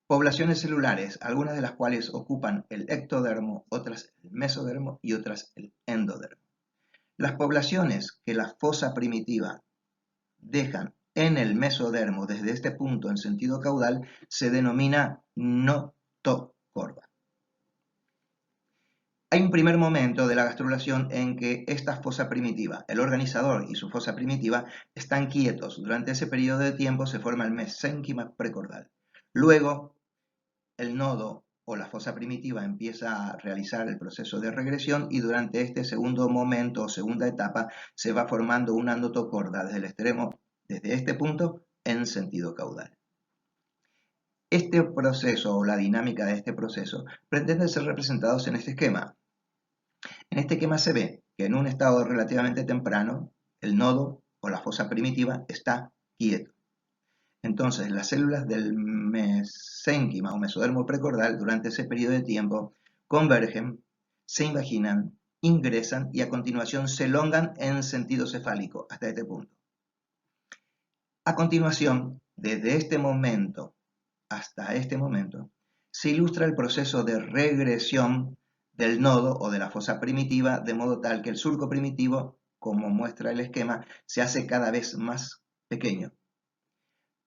poblaciones celulares, algunas de las cuales ocupan el ectodermo, otras el mesodermo y otras el endodermo. Las poblaciones que la fosa primitiva dejan en el mesodermo desde este punto en sentido caudal se denomina notocorda. Hay un primer momento de la gastrulación en que esta fosa primitiva, el organizador y su fosa primitiva, están quietos. Durante ese periodo de tiempo se forma el mesénquima precordal. Luego, el nodo o la fosa primitiva empieza a realizar el proceso de regresión y durante este segundo momento o segunda etapa se va formando una notocorda desde el extremo, desde este punto, en sentido caudal. Este proceso o la dinámica de este proceso pretende ser representados en este esquema. En este esquema se ve que en un estado relativamente temprano, el nodo o la fosa primitiva está quieto. Entonces, las células del mesénquima o mesodermo precordal durante ese periodo de tiempo convergen, se invaginan, ingresan y a continuación se elongan en sentido cefálico hasta este punto. A continuación, desde este momento hasta este momento, se ilustra el proceso de regresión del nodo o de la fosa primitiva, de modo tal que el surco primitivo, como muestra el esquema, se hace cada vez más pequeño.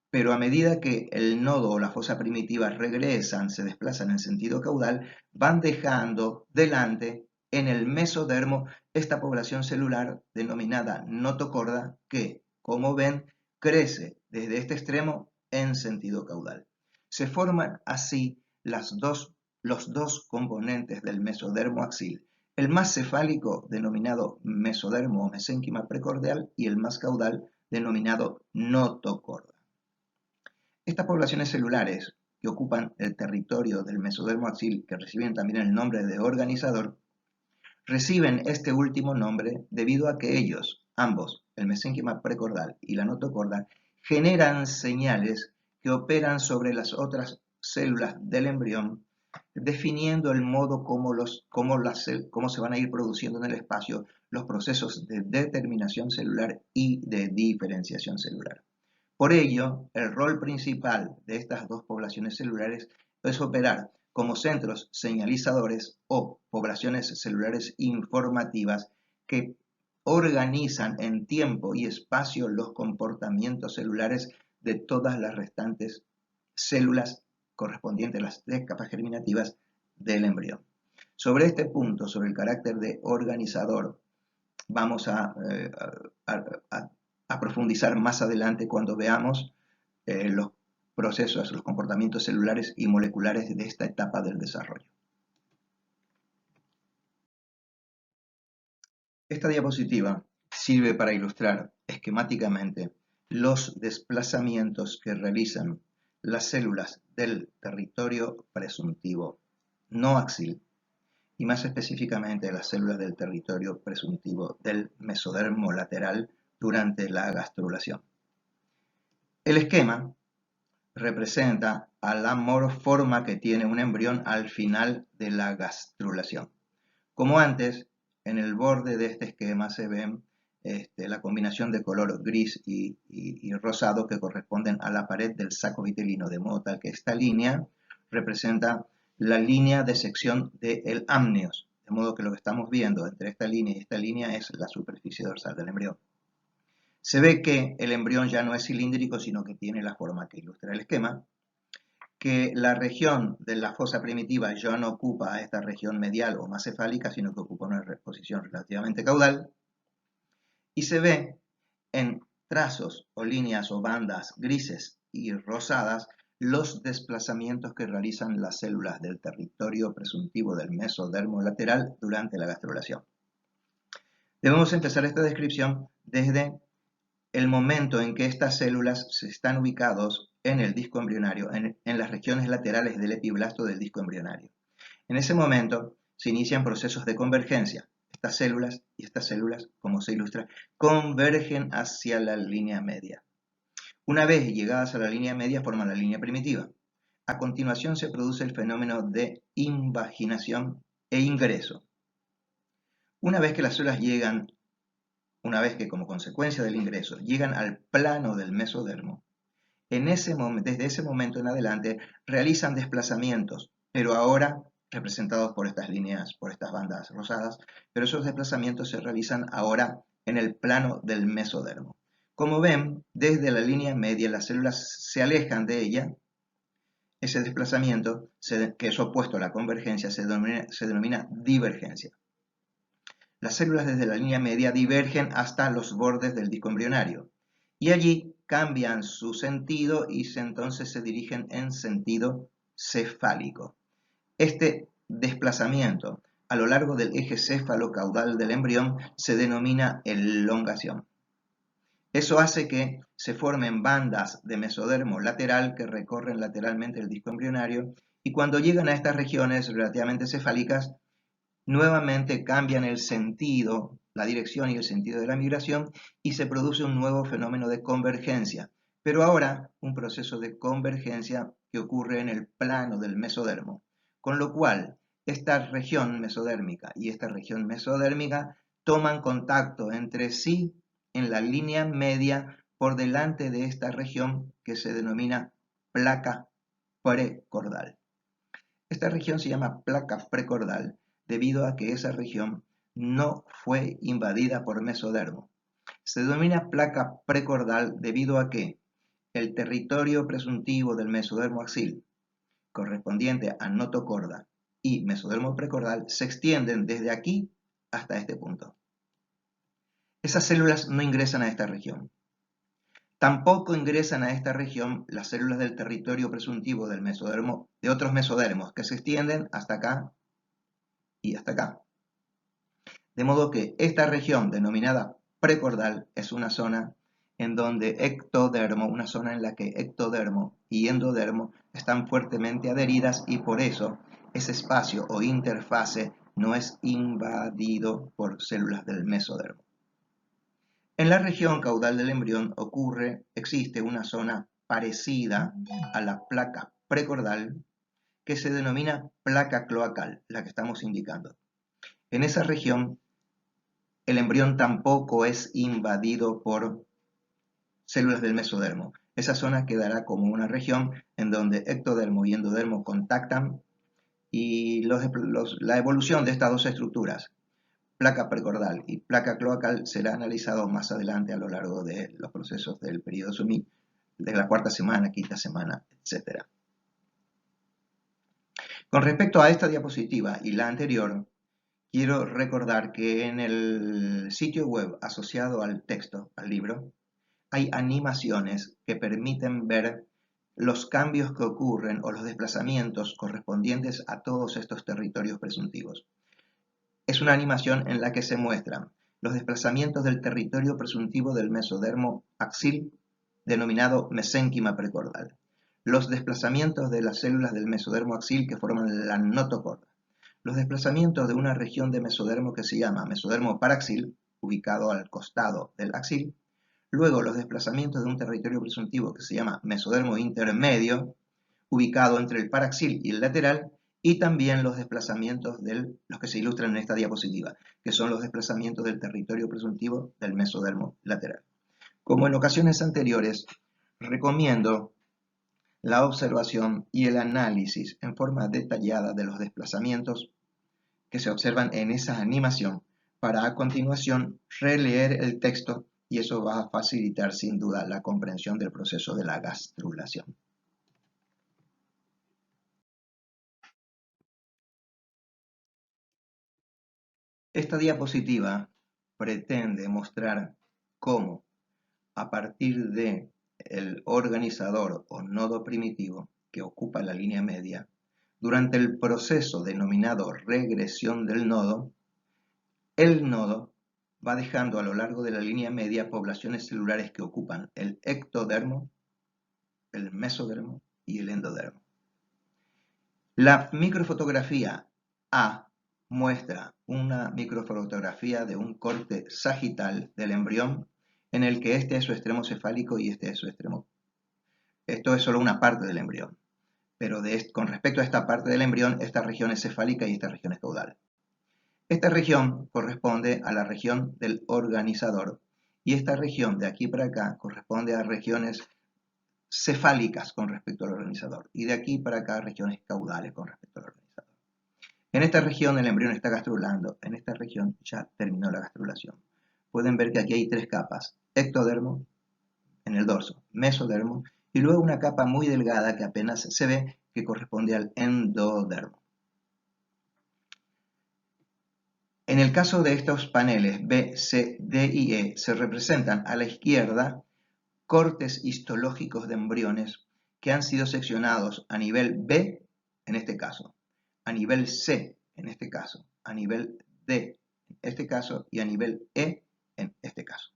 Pero a medida que el nodo o la fosa primitiva regresan, se desplazan en sentido caudal, van dejando delante en el mesodermo esta población celular denominada notocorda que, como ven, crece desde este extremo en sentido caudal. Se forman así los dos componentes del mesodermo axil, el más cefálico denominado mesodermo o mesénquima precordial y el más caudal denominado notocorda. Estas poblaciones celulares, que ocupan el territorio del mesodermo axil, que reciben también el nombre de organizador, reciben este último nombre debido a que ellos, ambos, el mesénquima precordal y la notocorda, generan señales que operan sobre las otras células del embrión, definiendo el modo cómo se van a ir produciendo en el espacio los procesos de determinación celular y de diferenciación celular. Por ello, el rol principal de estas dos poblaciones celulares es operar como centros señalizadores o poblaciones celulares informativas que organizan en tiempo y espacio los comportamientos celulares de todas las restantes células correspondientes a las tres capas germinativas del embrión. Sobre este punto, sobre el carácter de organizador, vamos a profundizar más adelante cuando veamos los procesos, los comportamientos celulares y moleculares de esta etapa del desarrollo. Esta diapositiva sirve para ilustrar esquemáticamente los desplazamientos que realizan las células del territorio presuntivo no axil y más específicamente las células del territorio presuntivo del mesodermo lateral durante la gastrulación. El esquema representa a la morforma que tiene un embrión al final de la gastrulación. Como antes, en el borde de este esquema se ven la combinación de color gris y rosado que corresponden a la pared del saco vitelino, de modo tal que esta línea representa la línea de sección del amnios, de modo que lo que estamos viendo entre esta línea y esta línea es la superficie dorsal del embrión. Se ve que el embrión ya no es cilíndrico, sino que tiene la forma que ilustra el esquema, que la región de la fosa primitiva ya no ocupa esta región medial o más cefálica, sino que ocupa una posición relativamente caudal, y se ve en trazos o líneas o bandas grises y rosadas los desplazamientos que realizan las células del territorio presuntivo del mesodermo lateral durante la gastrulación. Debemos empezar esta descripción desde el momento en que estas células se están ubicados en el disco embrionario, en las regiones laterales del epiblasto del disco embrionario. En ese momento se inician procesos de convergencia. Estas células, como se ilustra, convergen hacia la línea media. Una vez llegadas a la línea media, forman la línea primitiva. A continuación se produce el fenómeno de invaginación e ingreso. Una vez que como consecuencia del ingreso llegan al plano del mesodermo, desde ese momento en adelante realizan desplazamientos, pero ahora representados por estas líneas, por estas bandas rosadas, pero esos desplazamientos se realizan ahora en el plano del mesodermo. Como ven, desde la línea media las células se alejan de ella. Ese desplazamiento, que es opuesto a la convergencia, se denomina divergencia. Las células desde la línea media divergen hasta los bordes del disco embrionario y allí cambian su sentido y entonces se dirigen en sentido cefálico. Este desplazamiento a lo largo del eje céfalo-caudal del embrión se denomina elongación. Eso hace que se formen bandas de mesodermo lateral que recorren lateralmente el disco embrionario y cuando llegan a estas regiones relativamente cefálicas, nuevamente cambian el sentido, la dirección y el sentido de la migración y se produce un nuevo fenómeno de convergencia, pero ahora un proceso de convergencia que ocurre en el plano del mesodermo, con lo cual esta región mesodérmica y esta región mesodérmica toman contacto entre sí en la línea media por delante de esta región que se denomina placa precordal. Esta región se llama placa precordal debido a que esa región no fue invadida por mesodermo. Se denomina placa precordal debido a que el territorio presuntivo del mesodermo axil, correspondiente a notocorda y mesodermo precordal, se extienden desde aquí hasta este punto. Esas células no ingresan a esta región. Tampoco ingresan a esta región las células del territorio presuntivo del mesodermo, de otros mesodermos que se extienden hasta acá y hasta acá. De modo que esta región denominada precordal es una zona en donde ectodermo, una zona en la que ectodermo y endodermo están fuertemente adheridas y por eso ese espacio o interfase no es invadido por células del mesodermo. En la región caudal del embrión existe una zona parecida a la placa precordal que se denomina placa cloacal, la que estamos indicando. En esa región el embrión tampoco es invadido por células del mesodermo. Esa zona quedará como una región en donde ectodermo y endodermo contactan y la evolución de estas dos estructuras, placa precordal y placa cloacal, será analizado más adelante a lo largo de los procesos del periodo SUMI, de la cuarta semana, quinta semana, etc. Con respecto a esta diapositiva y la anterior, quiero recordar que en el sitio web asociado al texto, al libro, hay animaciones que permiten ver los cambios que ocurren o los desplazamientos correspondientes a todos estos territorios presuntivos. Es una animación en la que se muestran los desplazamientos del territorio presuntivo del mesodermo axil, denominado mesénquima precordal, los desplazamientos de las células del mesodermo axil que forman la notocorda, los desplazamientos de una región de mesodermo que se llama mesodermo paraxil, ubicado al costado del axil, luego los desplazamientos de un territorio presuntivo que se llama mesodermo intermedio, ubicado entre el paraxil y el lateral, y también los desplazamientos los que se ilustran en esta diapositiva, que son los desplazamientos del territorio presuntivo del mesodermo lateral. Como en ocasiones anteriores, recomiendo la observación y el análisis en forma detallada de los desplazamientos que se observan en esa animación para a continuación releer el texto y eso va a facilitar sin duda la comprensión del proceso de la gastrulación. Esta diapositiva pretende mostrar cómo a partir del organizador o nodo primitivo que ocupa la línea media, durante el proceso denominado regresión del nodo, el nodo va dejando a lo largo de la línea media poblaciones celulares que ocupan el ectodermo, el mesodermo y el endodermo. La microfotografía A muestra una microfotografía de un corte sagital del embrión en el que este es su extremo cefálico y este es su extremo. Esto es solo una parte del embrión, pero con respecto a esta parte del embrión, esta región es cefálica y esta región es caudal. Esta región corresponde a la región del organizador y esta región de aquí para acá corresponde a regiones cefálicas con respecto al organizador y de aquí para acá regiones caudales con respecto al organizador. En esta región el embrión está gastrulando, en esta región ya terminó la gastrulación. Pueden ver que aquí hay tres capas, ectodermo en el dorso, mesodermo y luego una capa muy delgada que apenas se ve que corresponde al endodermo. En el caso de estos paneles B, C, D y E se representan a la izquierda cortes histológicos de embriones que han sido seccionados a nivel B, en este caso, a nivel C, en este caso, a nivel D, en este caso, y a nivel E, en este caso.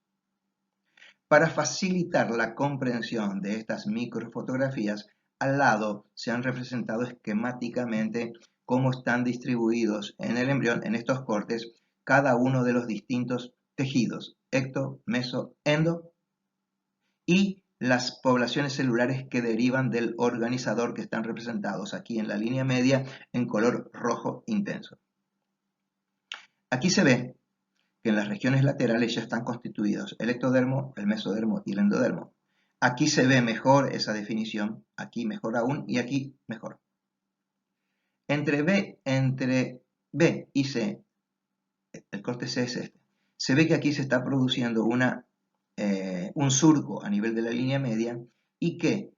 Para facilitar la comprensión de estas microfotografías, al lado se han representado esquemáticamente cómo están distribuidos en el embrión, en estos cortes, cada uno de los distintos tejidos, ecto, meso, endo, y las poblaciones celulares que derivan del organizador que están representados aquí en la línea media en color rojo intenso. Aquí se ve que en las regiones laterales ya están constituidos el ectodermo, el mesodermo y el endodermo. Aquí se ve mejor esa definición, aquí mejor aún y aquí mejor. Entre B y C, el corte C es este, se ve que aquí se está produciendo un surco a nivel de la línea media y que,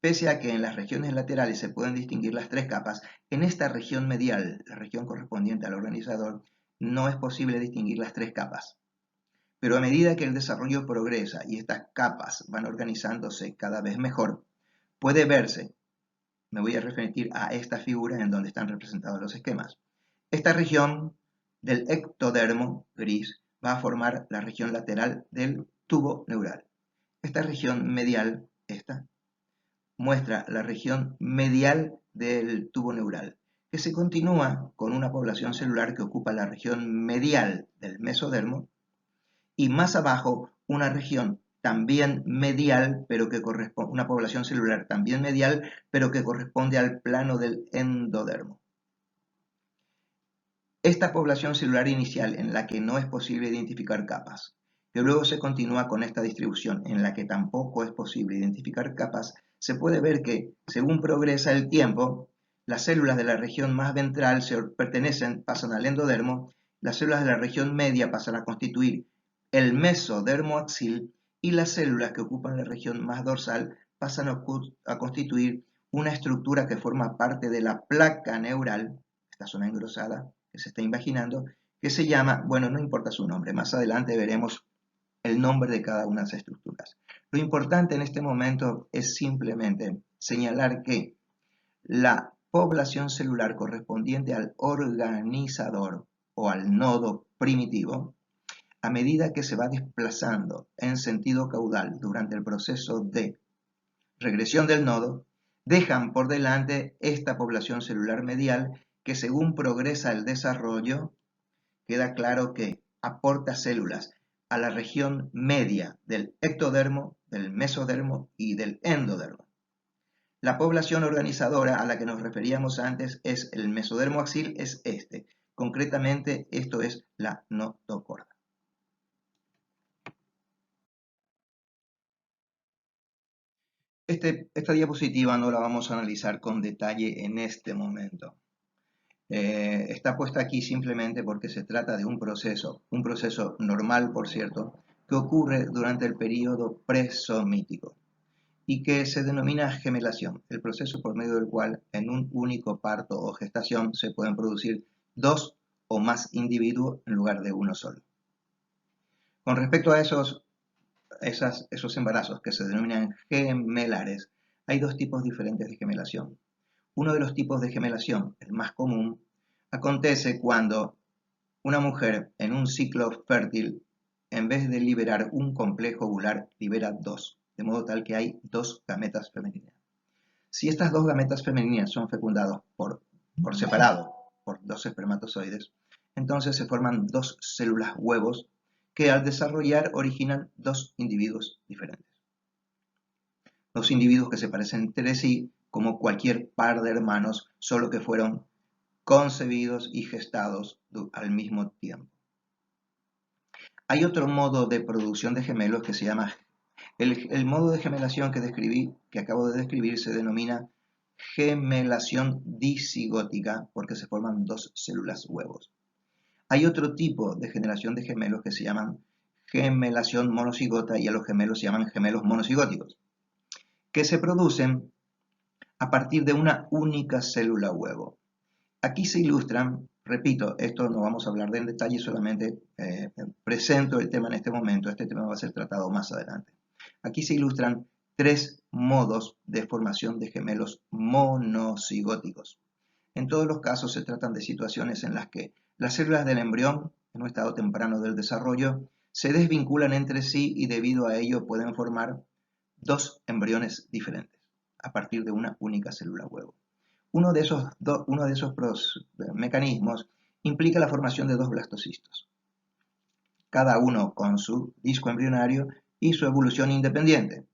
pese a que en las regiones laterales se pueden distinguir las tres capas, en esta región medial, la región correspondiente al organizador, no es posible distinguir las tres capas. Pero a medida que el desarrollo progresa y estas capas van organizándose cada vez mejor, puede verse, me voy a referir a esta figura en donde están representados los esquemas. Esta región del ectodermo gris va a formar la región lateral del tubo neural. esta región medial, muestra la región medial del tubo neural, que se continúa con una población celular que ocupa la región medial del mesodermo, y más abajo una región también medial, pero que corresponde, una población celular también medial, pero que corresponde al plano del endodermo. Esta población celular inicial, en la que no es posible identificar capas, que luego se continúa con esta distribución en la que tampoco es posible identificar capas, se puede ver que, según progresa el tiempo, las células de la región más ventral pasan al endodermo, las células de la región media pasan a constituir el mesodermo axil, y las células que ocupan la región más dorsal pasan a constituir una estructura que forma parte de la placa neural, esta zona engrosada, que se está imaginando, que se llama, bueno, no importa su nombre, más adelante veremos el nombre de cada una de esas estructuras. Lo importante en este momento es simplemente señalar que la población celular correspondiente al organizador o al nodo primitivo, a medida que se va desplazando en sentido caudal durante el proceso de regresión del nodo, dejan por delante esta población celular medial que, según progresa el desarrollo, queda claro que aporta células a la región media del ectodermo, del mesodermo y del endodermo. La población organizadora a la que nos referíamos antes es el mesodermo axil, es este. Concretamente, esto es la notocorda. Esta diapositiva no la vamos a analizar con detalle en este momento. Está puesta aquí simplemente porque se trata de un proceso normal, por cierto, que ocurre durante el periodo presomítico y que se denomina gemelación, el proceso por medio del cual en un único parto o gestación se pueden producir dos o más individuos en lugar de uno solo. Con respecto a esos embarazos que se denominan gemelares, hay dos tipos diferentes de gemelación. Uno de los tipos de gemelación, el más común, acontece cuando una mujer en un ciclo fértil, en vez de liberar un complejo ovular, libera dos, de modo tal que hay dos gametas femeninas. Si estas dos gametas femeninas son fecundados por separado por dos espermatozoides, entonces se forman dos células huevos que al desarrollar originan dos individuos diferentes. Dos individuos que se parecen entre sí como cualquier par de hermanos, solo que fueron concebidos y gestados al mismo tiempo. Hay otro modo de producción de gemelos que se llama, el modo de gemelación que acabo de describir se denomina gemelación disigótica porque se forman dos células huevos. Hay otro tipo de generación de gemelos que se llaman gemelación monocigota y a los gemelos se llaman gemelos monocigóticos, que se producen a partir de una única célula huevo. Aquí se ilustran, repito, esto no vamos a hablar de en detalle, solamente presento el tema en este momento, este tema va a ser tratado más adelante. Aquí se ilustran tres modos de formación de gemelos monocigóticos. En todos los casos se tratan de situaciones en las que las células del embrión, en un estado temprano del desarrollo, se desvinculan entre sí y debido a ello pueden formar dos embriones diferentes a partir de una única célula huevo. Uno de esos mecanismos implica la formación de dos blastocistos, cada uno con su disco embrionario y su evolución independiente.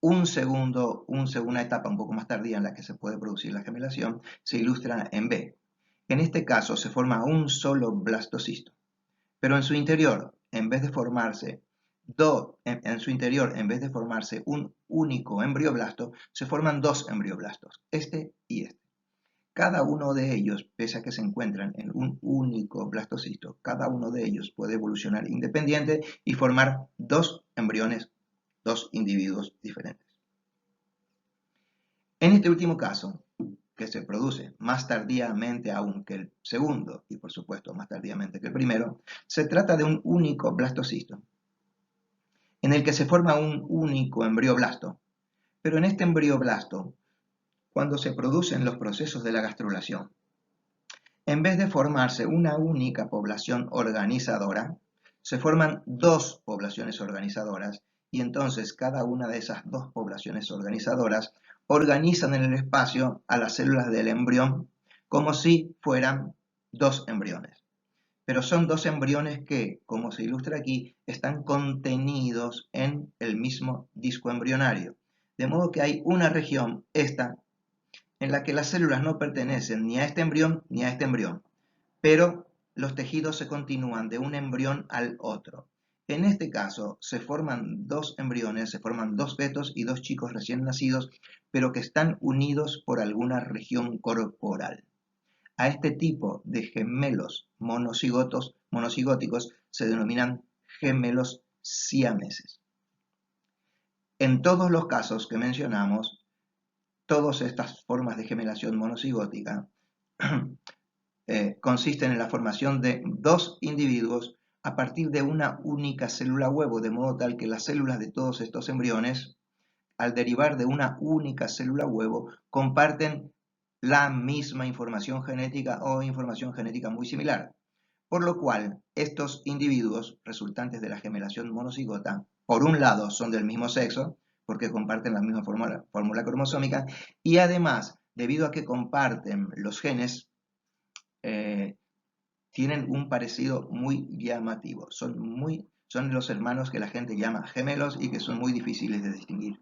Una etapa un poco más tardía en la que se puede producir la gemelación se ilustra en B. En este caso se forma un solo blastocisto, pero en su interior, en vez de formarse un único embrioblasto, se forman dos embrioblastos, este y este. Cada uno de ellos, pese a que se encuentran en un único blastocisto, cada uno de ellos puede evolucionar independiente y formar dos embriones, dos individuos diferentes. En este último caso, que se produce más tardíamente aún que el segundo y por supuesto más tardíamente que el primero, se trata de un único blastocisto en el que se forma un único embrioblasto, pero en este embrioblasto, cuando se producen los procesos de la gastrulación, en vez de formarse una única población organizadora, se forman dos poblaciones organizadoras y entonces cada una de esas dos poblaciones organizadoras organizan en el espacio a las células del embrión como si fueran dos embriones. Pero son dos embriones que, como se ilustra aquí, están contenidos en el mismo disco embrionario. De modo que hay una región, esta, en la que las células no pertenecen ni a este embrión ni a este embrión, pero los tejidos se continúan de un embrión al otro. En este caso se forman dos embriones, se forman dos fetos y dos chicos recién nacidos, pero que están unidos por alguna región corporal. A este tipo de gemelos monocigóticos se denominan gemelos siameses. En todos los casos que mencionamos, todas estas formas de gemelación monocigótica consisten en la formación de dos individuos a partir de una única célula huevo, de modo tal que las células de todos estos embriones, al derivar de una única célula huevo, comparten la misma información genética o información genética muy similar. Por lo cual, estos individuos resultantes de la gemelación monocigota, por un lado son del mismo sexo, porque comparten la misma fórmula cromosómica, y además, debido a que comparten los genes, tienen un parecido muy llamativo. Son los hermanos que la gente llama gemelos y que son muy difíciles de distinguir